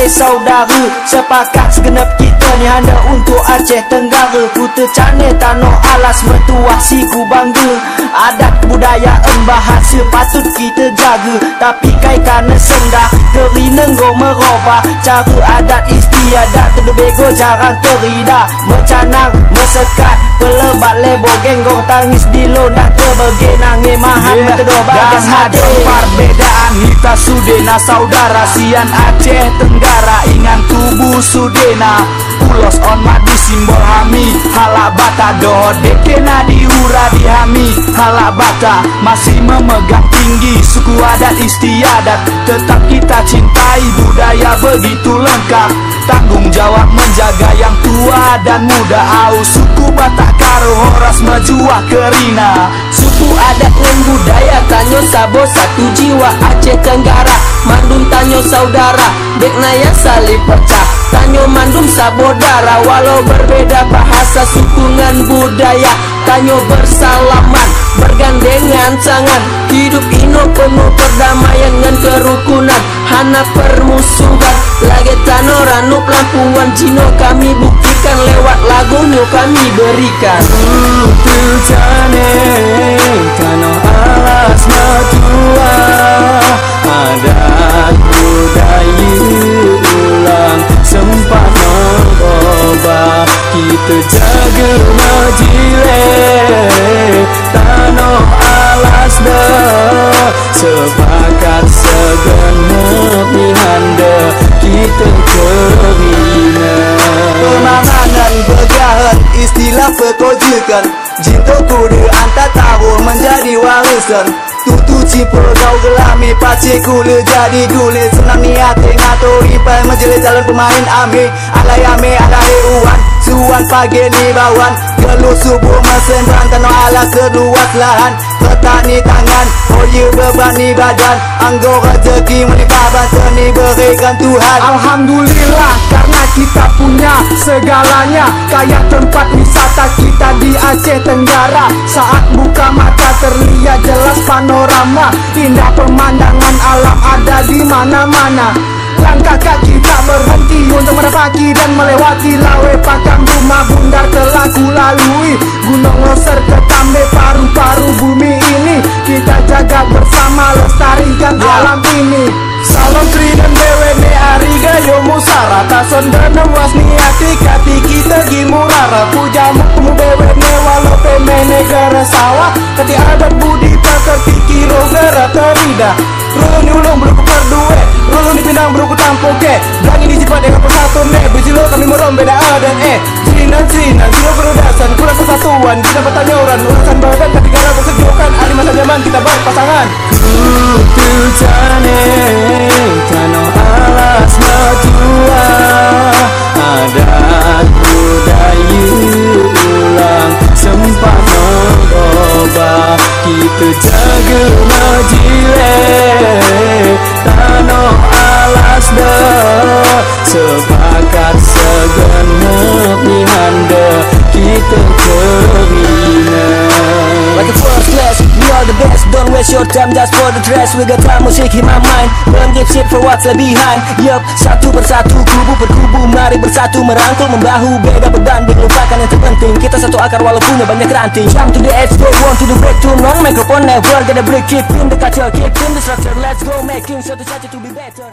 saudara, sepakat segenap kita ni hanya untuk Aceh Tenggara. Kuta Cane tanah alas mertua siku bangga. Adat kebudayaan bahasa patut kita jaga, tapi kai kana sendah kerina nggo merubah cara adat istiadat. Terbego jarang terida, mencanang mesekat pelebat lebo genggong tangis di londah terbege nangis mahan berkedua bagas hati. Perbedaan kita sudena saudara sian Aceh Tenggara ingan tubuh sudena ulos on madi simbol hami halabata dohode kena diura dihami halabata masih memegang tinggi suku adat istiadat, tetap kita cintai budaya begitu lengkap, tanggung jawab menjaga yang tua dan muda. Au suku Batak Karo Horas Majuah Kerina, suku adat dan budaya tanyo sabo satu jiwa Aceh Tenggara. Mandum tanyo saudara dek naya salib pecah, tanyo mandum sabodara walau berbeda bahasa suku ngan budaya. Tanyo bersalaman bergandengan tangan, hidup ino penuh perdamaian ngan kerukunan, hana permusuhan. Lagi tanah ranuk lampuan Cino kami buktikan lewat lagu nu kami berikan. Kuta Cane tanah alas mertua, adat budaya ulang sempat merubah, kita jaga majile tanah alas dah sepakat segenap mihanda kita kerina. Pemandangan bergahan istilah perkojakan, jinto kuda antar tahun menjadi warisan. Tutu cipu kau gelami pace kule jadi gule, senang niat ngatur ipai menjelit jalan pemain ame alay ame alay uan suan pagi ni bawan geluh subuh mesendrang tanah alas seluas lahan. Petani tangan hoya bebani badan, anggo rezeki melimpah bantuan diberikan Tuhan. Alhamdulillah karena kita punya segalanya, kayak tempat wisata kita di Aceh Tenggara. Saat buka mata terlihat jelas panorama, indah pemandangan alam ada di mana-mana. Langkah kaki tak berhenti untuk menapaki dan melewati lawe pakam rumah bundar telah kulalui. Gunung Loser ketambe paru-paru bumi ini, kita jaga bersama lestarikan alam ini. Salam Tri dan BWN Ariga yo musara tason denem wasni hati kati kita gimurara pujamu kumu BWN walau pemene gara sawah kati adat budi pekerti kiro gara terida. Rulu ni ulung beruku perdue, rulu ni pinang beruku tampoke, belangi di jipat dengan persatu ne, bijilo kami merom beda A dan E. Cina zero berudasan, kurang persatuan, kita bertanyoran, urusan badan ketigara bersejukan, hari masa zaman kita berpasangan. Kuta Cane tanah alas mertua, adat budaya ulang sempat merubah, kita jaga majile tanah alas dah sepakat segenap mihanda kita kerina. Like a first class, we are the best. Don't waste your time just for the dress. We got time music in my mind. Don't give shit for what's left behind. Yup, satu persatu, kubu per kubu, mari bersatu merangkul membahu, beda berbanding, lupakan yang terpenting. Kita satu akar walau punya banyak ranting. Jump to the edge, go on to the break, turn on microphone, never gonna break. Keep in the culture, keep in the structure. Let's go making satu saja to be better.